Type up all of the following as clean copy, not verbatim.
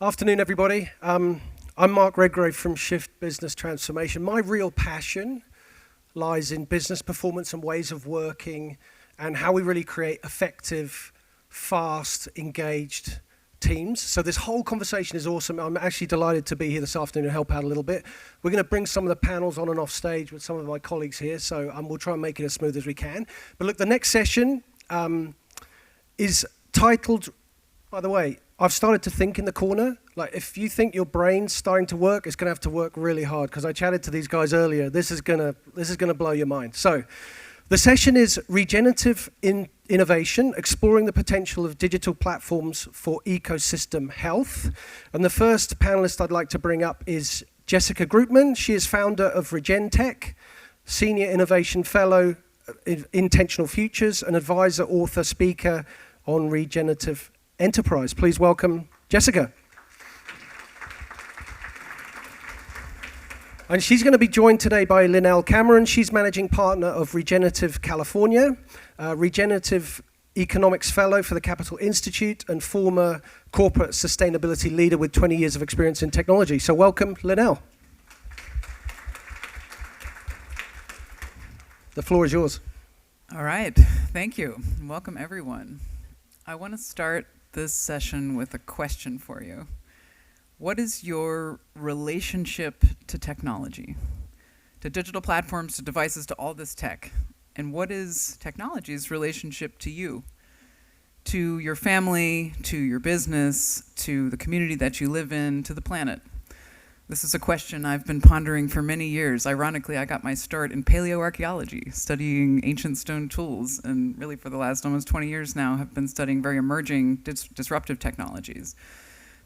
Afternoon, everybody. I'm Mark Redgrave from Shift Business Transformation. My real passion lies in business performance and ways of working and how we really create effective, fast, engaged teams. So this whole conversation is awesome. I'm actually delighted to be here this afternoon and help out a little bit. We're going to bring some of the panels on and off stage with some of my colleagues here, so we'll try and make it as smooth as we can. But look, the next session is titled, by the way, I've started to think in the corner. Like, if you think your brain's starting to work, it's going to have to work really hard, because I chatted to these guys earlier. This is going to blow your mind. So the session is Regenerative Innovation, Exploring the Potential of Digital Platforms for Ecosystem Health. And the first panelist I'd like to bring up is Jessica Groopman. She is founder of Regenerative, Senior Innovation Fellow in Intentional Futures, and advisor, author, speaker on regenerative enterprise. Please welcome Jessica. And she's going to be joined today by Lynelle Cameron. She's managing partner of Regenerative California, Regenerative Economics Fellow for the Capital Institute, and former corporate sustainability leader with 20 years of experience in technology. So welcome, Lynelle. The floor is yours. All right, thank you. Welcome, everyone. I want to start this session with a question for you. What is your relationship to technology, to digital platforms, to devices, to all this tech? And what is technology's relationship to you, to your family, to your business, to the community that you live in, to the planet? This is a question I've been pondering for many years. Ironically, I got my start in paleoarchaeology, studying ancient stone tools, and really for the last almost 20 years now have been studying very emerging disruptive technologies.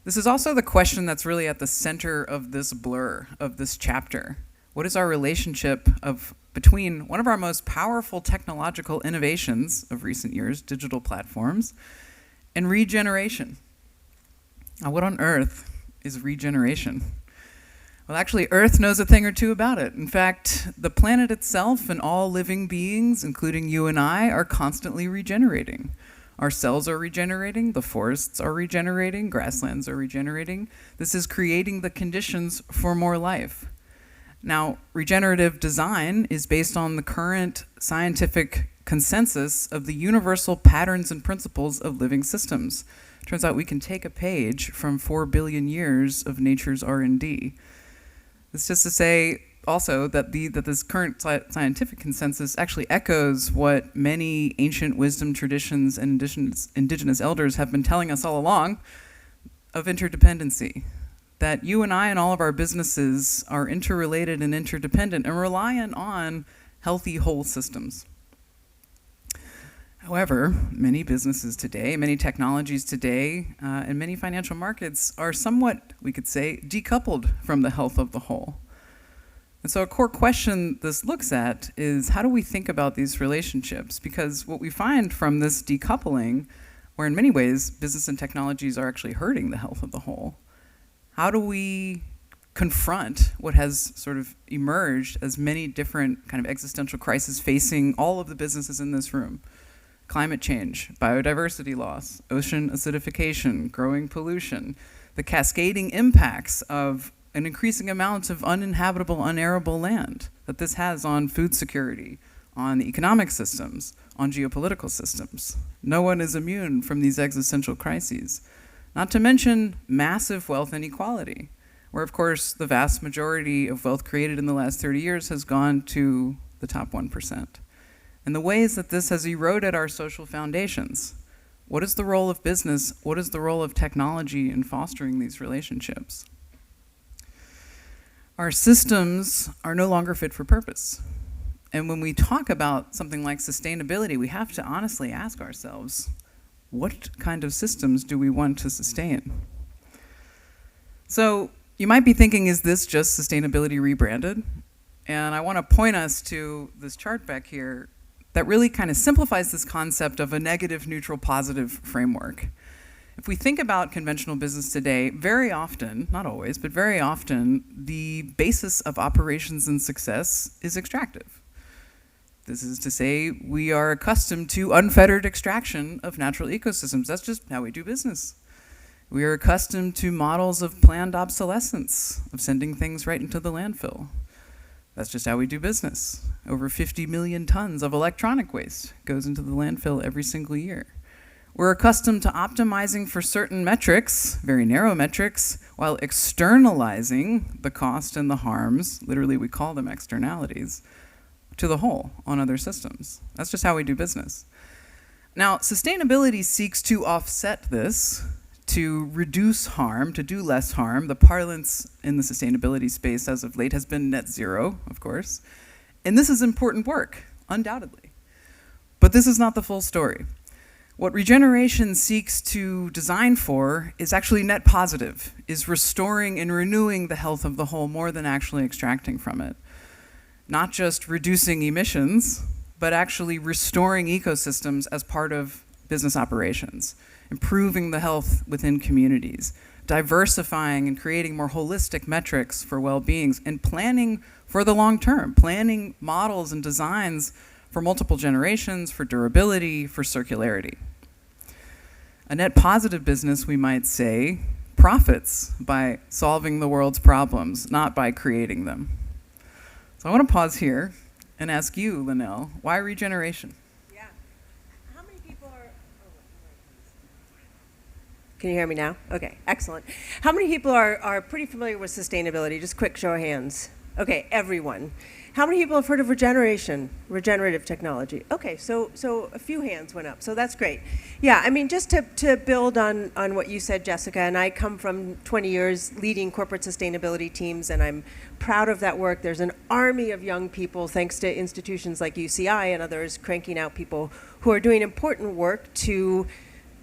This is also the question that's really at the center of this blur, of this chapter. What is our relationship between one of our most powerful technological innovations of recent years, digital platforms, and regeneration? Now, what on earth is regeneration? Well, actually, Earth knows a thing or two about it. In fact, the planet itself and all living beings, including you and I, are constantly regenerating. Our cells are regenerating, the forests are regenerating, grasslands are regenerating. This is creating the conditions for more life. Now, regenerative design is based on the current scientific consensus of the universal patterns and principles of living systems. Turns out we can take a page from 4 billion years of nature's R&D. It's just to say also that this current scientific consensus actually echoes what many ancient wisdom traditions and indigenous elders have been telling us all along of interdependency. That you and I and all of our businesses are interrelated and interdependent and reliant on healthy whole systems. However, many businesses today, many technologies today, and many financial markets are somewhat, we could say, decoupled from the health of the whole. And so a core question this looks at is, how do we think about these relationships? Because what we find from this decoupling, where in many ways business and technologies are actually hurting the health of the whole, how do we confront what has sort of emerged as many different kind of existential crises facing all of the businesses in this room? Climate change, biodiversity loss, ocean acidification, growing pollution, the cascading impacts of an increasing amount of uninhabitable, unarable land that this has on food security, on economic systems, on geopolitical systems. No one is immune from these existential crises. Not to mention massive wealth inequality, where of course the vast majority of wealth created in the last 30 years has gone to the top 1%. And the ways that this has eroded our social foundations. What is the role of business? What is the role of technology in fostering these relationships? Our systems are no longer fit for purpose. And when we talk about something like sustainability, we have to honestly ask ourselves, what kind of systems do we want to sustain? So you might be thinking, is this just sustainability rebranded? And I want to point us to this chart back here that really kind of simplifies this concept of a negative, neutral, positive framework. If we think about conventional business today, very often, not always, but very often, the basis of operations and success is extractive. This is to say, we are accustomed to unfettered extraction of natural ecosystems. That's just how we do business. We are accustomed to models of planned obsolescence, of sending things right into the landfill. That's just how we do business. Over 50 million tons of electronic waste goes into the landfill every single year. We're accustomed to optimizing for certain metrics, very narrow metrics, while externalizing the cost and the harms, literally we call them externalities, to the whole on other systems. That's just how we do business. Now, sustainability seeks to offset this, to reduce harm, to do less harm. The parlance in the sustainability space as of late has been net zero, of course. And this is important work, undoubtedly. But this is not the full story. What regeneration seeks to design for is actually net positive, is restoring and renewing the health of the whole more than actually extracting from it. Not just reducing emissions, but actually restoring ecosystems as part of business operations, improving the health within communities, diversifying and creating more holistic metrics for well-being, and planning for the long term, planning models and designs for multiple generations, for durability, for circularity. A net positive business, we might say, profits by solving the world's problems, not by creating them. So I want to pause here and ask you, Lynelle, why regeneration? Yeah. How many people are... Can you hear me now? Okay, excellent. How many people are pretty familiar with sustainability? Just quick show of hands. Okay, everyone. How many people have heard of regenerative technology? Okay, so a few hands went up, so that's great. Yeah, I mean, just to build on what you said, Jessica, and I come from 20 years leading corporate sustainability teams, and I'm proud of that work. There's an army of young people, thanks to institutions like UCI and others, cranking out people who are doing important work to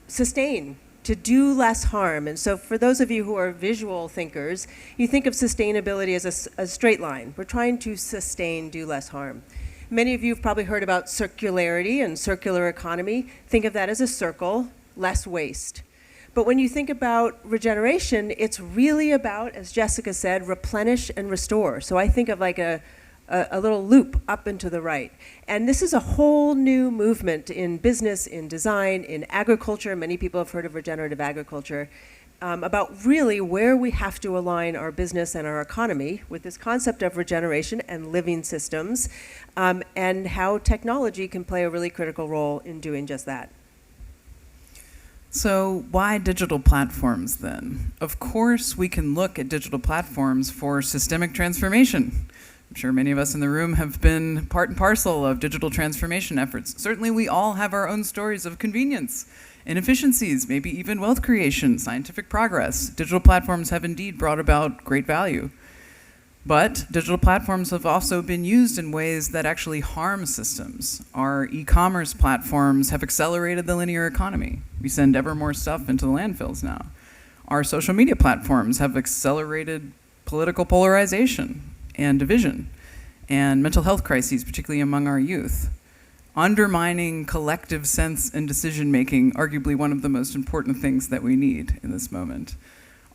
sustain, to do less harm. And so for those of you who are visual thinkers, you think of sustainability as a straight line. We're trying to sustain, do less harm. Many of you have probably heard about circularity and circular economy. Think of that as a circle, less waste. But when you think about regeneration, it's really about, as Jessica said, replenish and restore. So I think of like a little loop up and to the right. And this is a whole new movement in business, in design, in agriculture. Many people have heard of regenerative agriculture, about really where we have to align our business and our economy with this concept of regeneration and living systems, and how technology can play a really critical role in doing just that. So why digital platforms then? Of course, we can look at digital platforms for systemic transformation. I'm sure many of us in the room have been part and parcel of digital transformation efforts. Certainly we all have our own stories of convenience and efficiencies, maybe even wealth creation, scientific progress. Digital platforms have indeed brought about great value. But digital platforms have also been used in ways that actually harm systems. Our e-commerce platforms have accelerated the linear economy. We send ever more stuff into the landfills now. Our social media platforms have accelerated political polarization and division, and mental health crises, particularly among our youth, undermining collective sense and decision-making, arguably one of the most important things that we need in this moment.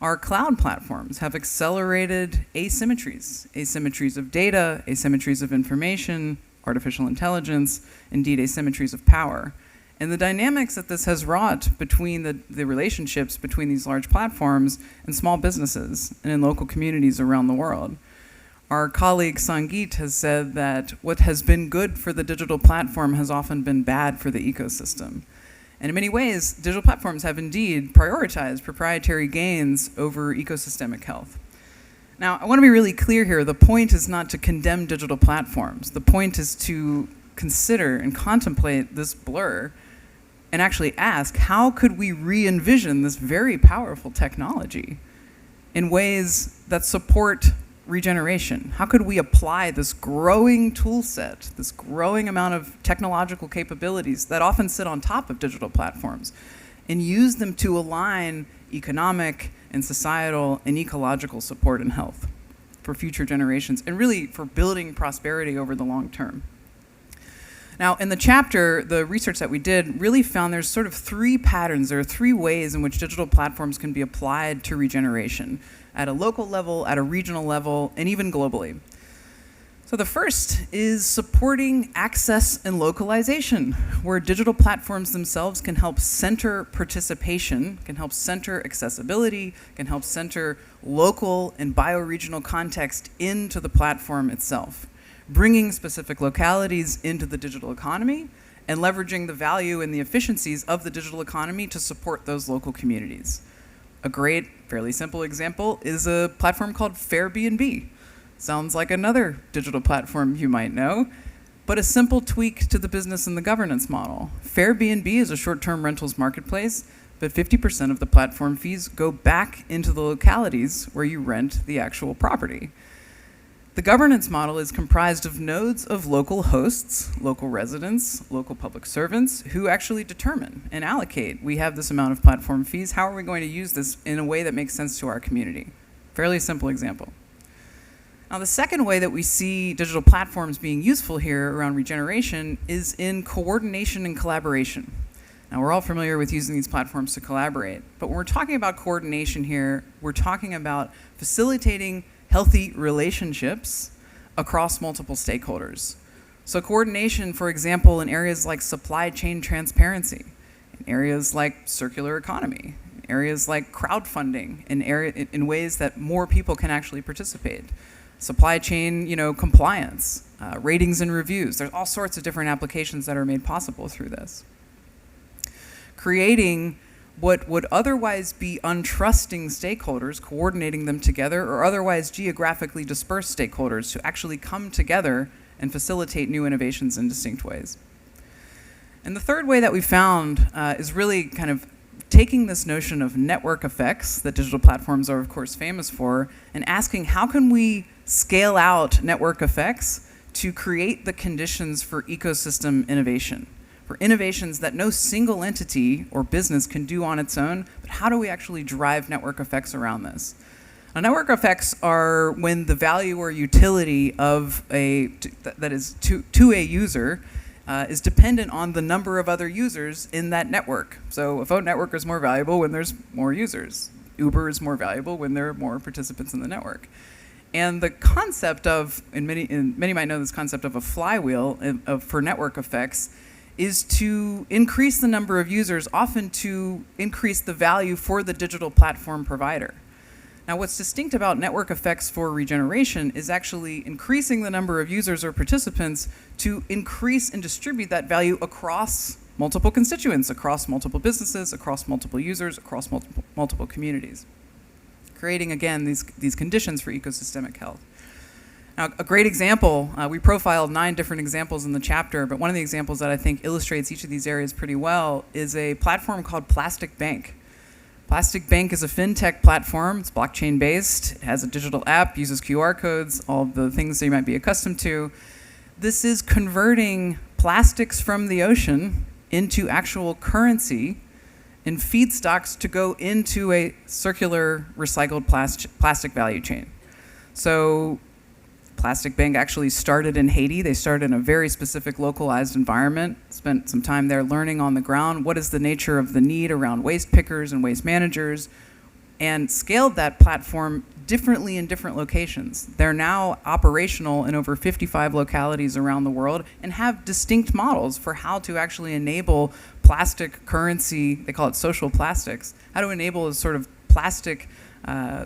Our cloud platforms have accelerated asymmetries of data, asymmetries of information, artificial intelligence, indeed asymmetries of power. And the dynamics that this has wrought between the relationships between these large platforms and small businesses and in local communities around the world. Our colleague Sangeet has said that what has been good for the digital platform has often been bad for the ecosystem. And in many ways, digital platforms have indeed prioritized proprietary gains over ecosystemic health. Now, I want to be really clear here. The point is not to condemn digital platforms. The point is to consider and contemplate this blur and actually ask, how could we re-envision this very powerful technology in ways that support regeneration? How could we apply this growing tool set, this growing amount of technological capabilities that often sit on top of digital platforms, and use them to align economic and societal and ecological support and health for future generations, and really for building prosperity over the long term? Now, in the chapter, the research that we did really found there's sort of three patterns. There are three ways in which digital platforms can be applied to regeneration, at a local level, at a regional level, and even globally. So the first is supporting access and localization, where digital platforms themselves can help center participation, can help center accessibility, can help center local and bioregional context into the platform itself, bringing specific localities into the digital economy and leveraging the value and the efficiencies of the digital economy to support those local communities. A great, fairly simple example is a platform called Fairbnb. Sounds like another digital platform you might know, but a simple tweak to the business and the governance model. Fairbnb is a short-term rentals marketplace, but 50% of the platform fees go back into the localities where you rent the actual property. The governance model is comprised of nodes of local hosts, local residents, local public servants, who actually determine and allocate, we have this amount of platform fees, how are we going to use this in a way that makes sense to our community? Fairly simple example. Now, the second way that we see digital platforms being useful here around regeneration is in coordination and collaboration. Now, we're all familiar with using these platforms to collaborate, but when we're talking about coordination here, we're talking about facilitating healthy relationships across multiple stakeholders. So coordination, for example, in areas like supply chain transparency, in areas like circular economy, in areas like crowdfunding, in ways that more people can actually participate. Supply chain, compliance, ratings and reviews. There's all sorts of different applications that are made possible through this. Creating what would otherwise be untrusting stakeholders, coordinating them together, or otherwise geographically dispersed stakeholders to actually come together and facilitate new innovations in distinct ways. And the third way that we found is really kind of taking this notion of network effects that digital platforms are, of course, famous for, and asking how can we scale out network effects to create the conditions for ecosystem innovation, for innovations that no single entity or business can do on its own, but how do we actually drive network effects around this? Now, network effects are when the value or utility of that is to a user is dependent on the number of other users in that network. So a phone network is more valuable when there's more users. Uber is more valuable when there are more participants in the network. And the concept of, and many might know this concept of a flywheel for network effects, is to increase the number of users, often to increase the value for the digital platform provider. Now, what's distinct about network effects for regeneration is actually increasing the number of users or participants to increase and distribute that value across multiple constituents, across multiple businesses, across multiple users, across multiple communities, creating, again, these conditions for ecosystemic health. Now, a great example, we profiled 9 different examples in the chapter, but one of the examples that I think illustrates each of these areas pretty well is a platform called Plastic Bank. Plastic Bank is a fintech platform. It's blockchain-based. It has a digital app, uses QR codes, all the things that you might be accustomed to. This is converting plastics from the ocean into actual currency and feedstocks to go into a circular recycled plastic value chain. So Plastic Bank actually started in Haiti. They started in a very specific localized environment, spent some time there learning on the ground what is the nature of the need around waste pickers and waste managers, and scaled that platform differently in different locations. They're now operational in over 55 localities around the world and have distinct models for how to actually enable plastic currency, they call it social plastics, how to enable a sort of plastic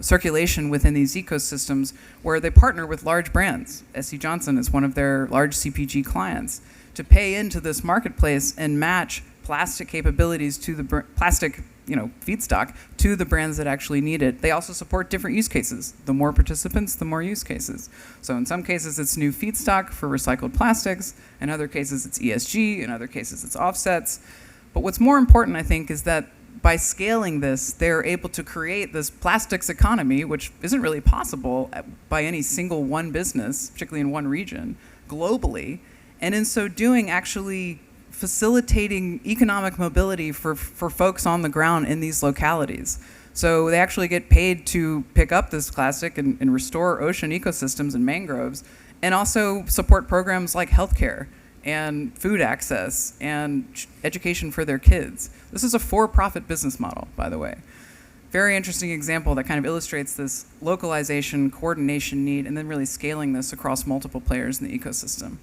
circulation within these ecosystems where they partner with large brands. SC Johnson is one of their large CPG clients to pay into this marketplace and match plastic capabilities to the plastic feedstock to the brands that actually need it. They also support different use cases. The more participants, the more use cases. So in some cases, it's new feedstock for recycled plastics. In other cases, it's ESG. In other cases, it's offsets. But what's more important, I think, is that by scaling this, they're able to create this plastics economy, which isn't really possible by any single one business, particularly in one region, globally. And in so doing, actually facilitating economic mobility for folks on the ground in these localities. So they actually get paid to pick up this plastic and restore ocean ecosystems and mangroves, and also support programs like healthcare and food access and education for their kids. This is a for-profit business model, by the way. very interesting example that kind of illustrates this localization, coordination need, and then really scaling this across multiple players in the ecosystem.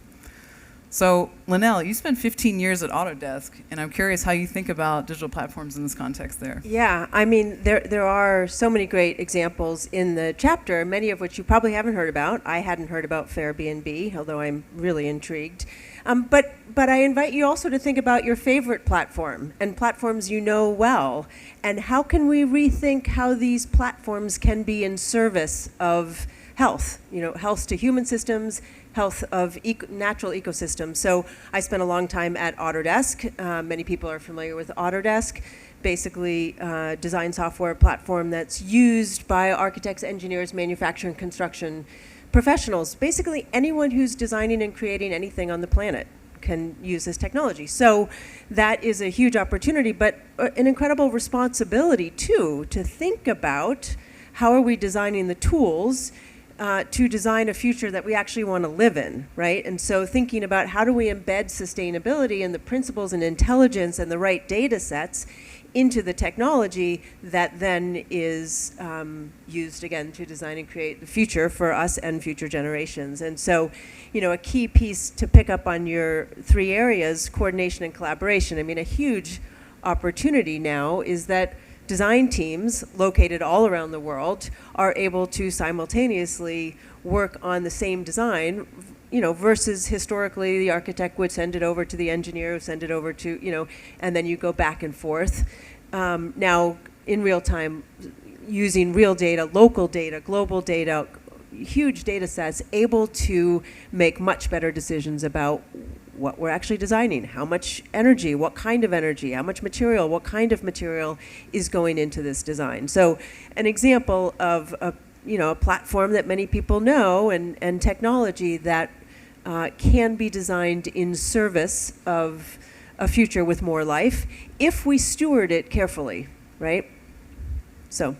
So, Lynelle, you spent 15 years at Autodesk, and I'm curious how you think about digital platforms in this context there. Yeah, I mean, there are so many great examples in the chapter, many of which you probably haven't heard about. I hadn't heard about Airbnb, although I'm really intrigued. But I invite you also to think about your favorite platform and platforms you know well, and how can we rethink how these platforms can be in service of health, health to human systems, health of natural ecosystems. So I spent a long time at Autodesk. Many people are familiar with Autodesk. Basically, design software platform that's used by architects, engineers, manufacturing, construction professionals. Basically, anyone who's designing and creating anything on the planet can use this technology. So that is a huge opportunity, but an incredible responsibility too, to think about how are we designing the tools to design a future that we actually want to live in, right? And so thinking about how do we embed sustainability and the principles and intelligence and the right data sets into the technology that then is used again to design and create the future for us and future generations. And so, a key piece to pick up on your three areas, coordination and collaboration. I mean, a huge opportunity now is that design teams located all around the world are able to simultaneously work on the same design, versus historically the architect would send it over to the engineer, send it over to, and then you go back and forth. Now, in real time, using real data, local data, global data, huge data sets, able to make much better decisions about what we're actually designing, how much energy, what kind of energy, how much material, what kind of material is going into this design. So an example of a platform that many people know and technology that can be designed in service of a future with more life if we steward it carefully, right? So.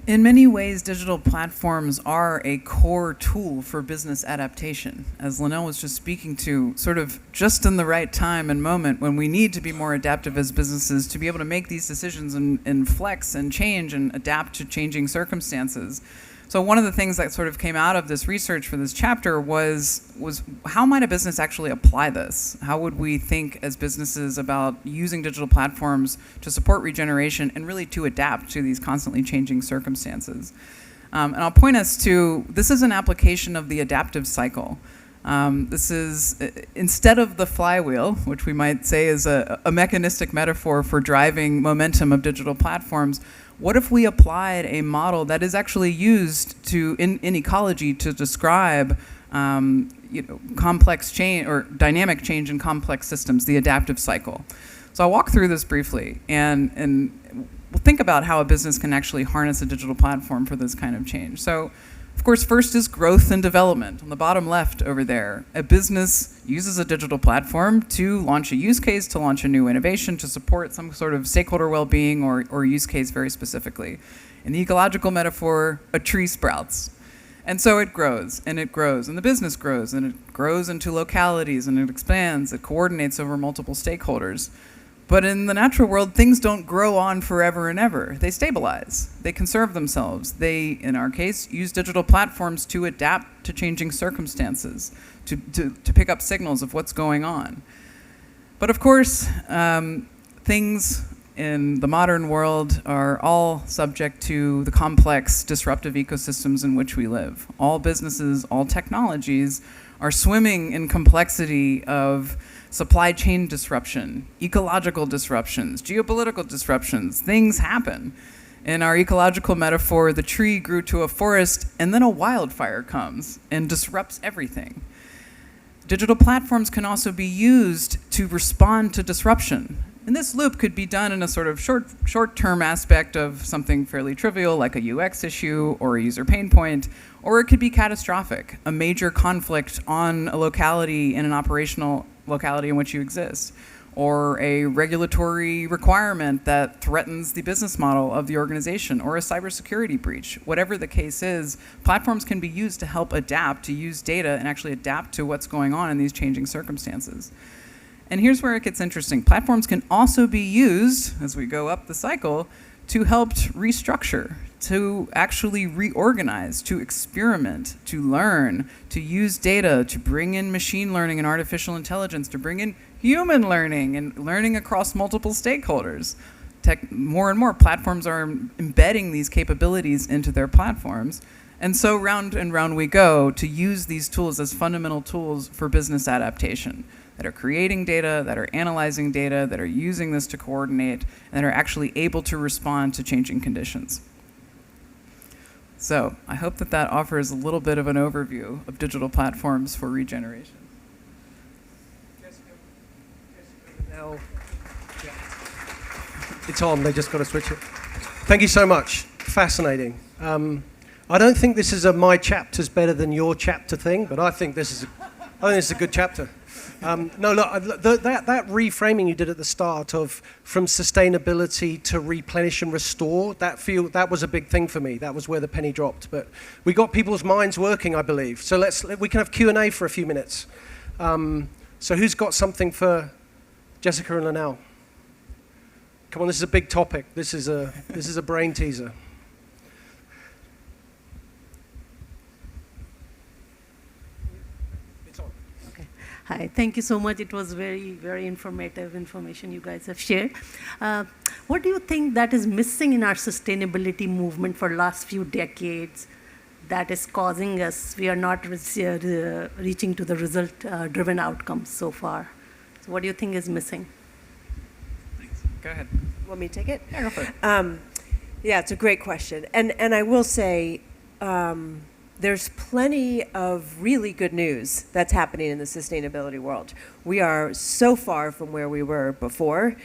In many ways, digital platforms are a core tool for business adaptation, as Lynelle was just speaking to, sort of just in the right time and moment when we need to be more adaptive as businesses to be able to make these decisions and flex and change and adapt to changing circumstances. So one of the things that sort of came out of this research for this chapter was how might a business actually apply this? How would we think as businesses about using digital platforms to support regeneration and really to adapt to these constantly changing circumstances? And I'll point us to, this is an application of the adaptive cycle. This is, instead of the flywheel, which we might say is a mechanistic metaphor for driving momentum of digital platforms, what if we applied a model that is actually used in ecology to describe complex change or dynamic change in complex systems, the adaptive cycle? So I'll walk through this briefly and we'll think about how a business can actually harness a digital platform for this kind of change. So, of course, first is growth and development. On the bottom left over there, a business uses a digital platform to launch a use case, to launch a new innovation, to support some sort of stakeholder well-being or use case very specifically. In the ecological metaphor, a tree sprouts. And so it grows, and the business grows, and it grows into localities, and it expands, it coordinates over multiple stakeholders. But in the natural world, things don't grow on forever and ever. They stabilize. They conserve themselves. They, in our case, use digital platforms to adapt to changing circumstances, to pick up signals of what's going on. But of course, things in the modern world are all subject to the complex, disruptive ecosystems in which we live. All businesses, all technologies are swimming in complexity of supply chain disruption, ecological disruptions, geopolitical disruptions. Things happen. In our ecological metaphor, the tree grew to a forest, and then a wildfire comes and disrupts everything. Digital platforms can also be used to respond to disruption. And this loop could be done in a sort of short-term aspect of something fairly trivial, like a UX issue or a user pain point, or it could be catastrophic, a major conflict on a locality in an operational locality in which you exist, or a regulatory requirement that threatens the business model of the organization, or a cybersecurity breach. Whatever the case is, platforms can be used to help adapt, to use data and actually adapt to what's going on in these changing circumstances. And here's where it gets interesting. Platforms can also be used, as we go up the cycle, to help restructure, to actually reorganize, to experiment, to learn, to use data, to bring in machine learning and artificial intelligence, to bring in human learning and learning across multiple stakeholders. More and more platforms are embedding these capabilities into their platforms. And so round and round we go to use these tools as fundamental tools for business adaptation, that are creating data, that are analyzing data, that are using this to coordinate, and that are actually able to respond to changing conditions. So I hope that that offers a little bit of an overview of digital platforms for regeneration. Now, it's on, they just got to switch it. Thank you so much, fascinating. I don't think this is a my chapter's better than your chapter thing, but I think this is a good chapter. No, look, that reframing you did at the start of from sustainability to replenish and restore, that was a big thing for me. That was where the penny dropped. But we got people's minds working, I believe. So we can have Q&A for a few minutes. So who's got something for Jessica and Lynelle? Come on, this is a big topic. This is a brain teaser. Hi, thank you so much. It was very, very informative information you guys have shared. What do you think that is missing in our sustainability movement for last few decades that is causing us, we are not reaching to the result-driven outcomes so far? So what do you think is missing? Thanks. Go ahead. Want me to take it? Yeah, go for it. Yeah, it's a great question. And I will say, there's plenty of really good news that's happening in the sustainability world. We are so far from where we were before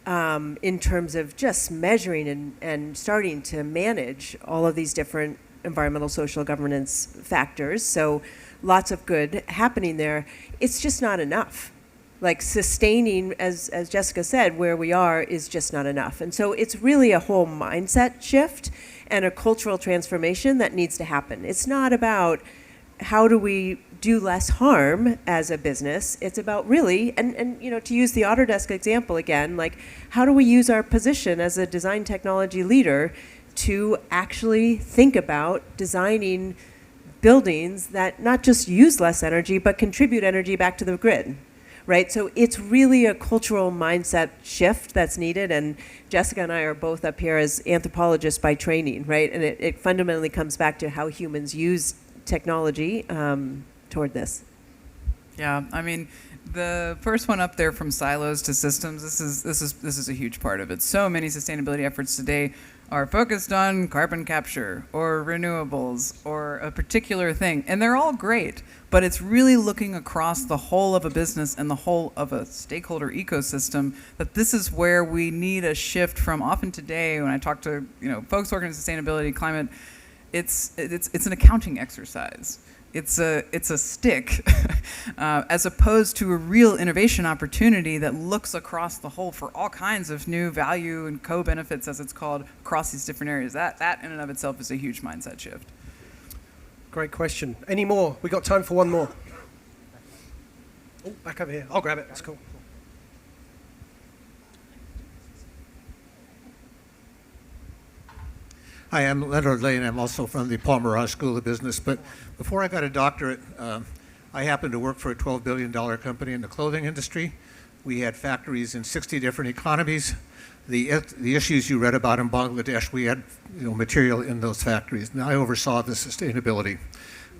in terms of just measuring and starting to manage all of these different environmental, social, governance factors. So lots of good happening there. It's just not enough. Like sustaining, as Jessica said, where we are is just not enough. And so it's really a whole mindset shift and a cultural transformation that needs to happen. It's not about how do we do less harm as a business. It's about really, and you know, to use the Autodesk example again, like how do we use our position as a design technology leader to actually think about designing buildings that not just use less energy, but contribute energy back to the grid. Right, so it's really a cultural mindset shift that's needed, and Jessica and I are both up here as anthropologists by training, right? And it fundamentally comes back to how humans use technology toward this. Yeah, I mean, the first one up there, from silos to systems, this is a huge part of it. So many sustainability efforts today are focused on carbon capture or renewables or a particular thing, and they're all great, but it's really looking across the whole of a business and the whole of a stakeholder ecosystem that this is where we need a shift from. Often today, when I talk to folks working in sustainability, climate, it's an accounting exercise. It's a stick, as opposed to a real innovation opportunity that looks across the whole for all kinds of new value and co-benefits, as it's called, across these different areas. That in and of itself is a huge mindset shift. Great question. Any more? We got time for one more. Oh, back over here. I'll grab it. That's cool. Hi, I'm Leonard Lane. I'm also from the Paul Mirage School of Business. But before I got a doctorate, I happened to work for a $12 billion company in the clothing industry. We had factories in 60 different economies. The issues you read about in Bangladesh, we had material in those factories. And I oversaw the sustainability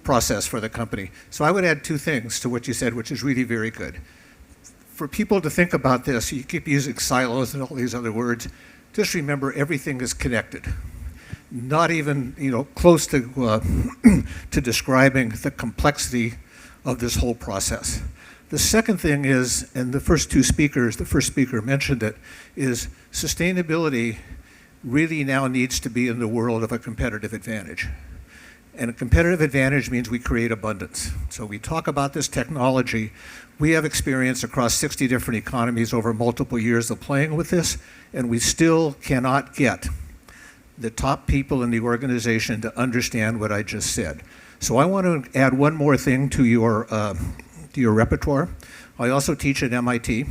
process for the company. So I would add two things to what you said, which is really very good. For people to think about this, you keep using silos and all these other words. Just remember, everything is connected. Not even close to to describing the complexity of this whole process. The second thing is, and the first speaker mentioned it, is sustainability really now needs to be in the world of a competitive advantage. And a competitive advantage means we create abundance. So we talk about this technology. We have experience across 60 different economies over multiple years of playing with this, and we still cannot get the top people in the organization to understand what I just said. So I want to add one more thing to your repertoire. I also teach at MIT,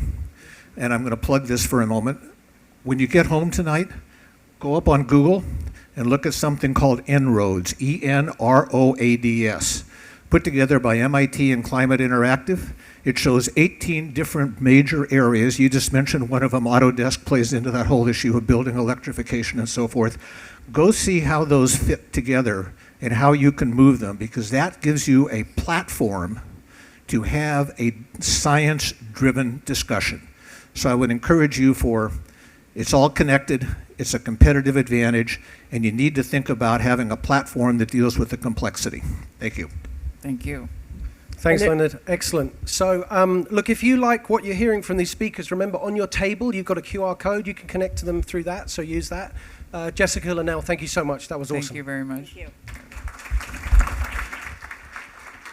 and I'm going to plug this for a moment. When you get home tonight, go up on Google and look at something called En-ROADS, ENROADS, put together by MIT and Climate Interactive. It shows 18 different major areas. You just mentioned one of them, Autodesk, plays into that whole issue of building electrification and so forth. Go see how those fit together and how you can move them, because that gives you a platform to have a science-driven discussion. So I would encourage you it's all connected, it's a competitive advantage, and you need to think about having a platform that deals with the complexity. Thank you. Thank you. Thanks, Leonard. Excellent. So, look, if you like what you're hearing from these speakers, remember on your table you've got a QR code. You can connect to them through that, so use that. Jessica, Lynelle, thank you so much. That was awesome. Thank you very much. Thank you.